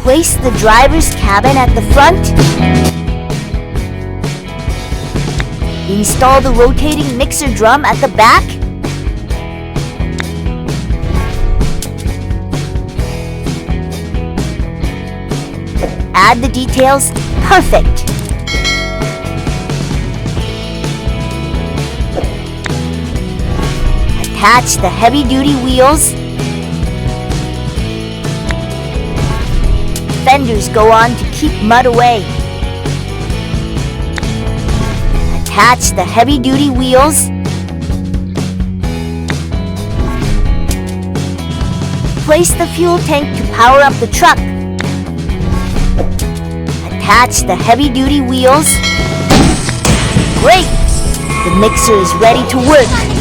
Place the driver's cabin at the front. Install the rotating mixer drum at the back. Add the details. Perfect! Attach the heavy-duty wheels. Fenders go on to keep mud away. Attach the heavy-duty wheels. Place the fuel tank to power up the truck. Attach the heavy-duty wheels. Great! The mixer is ready to work.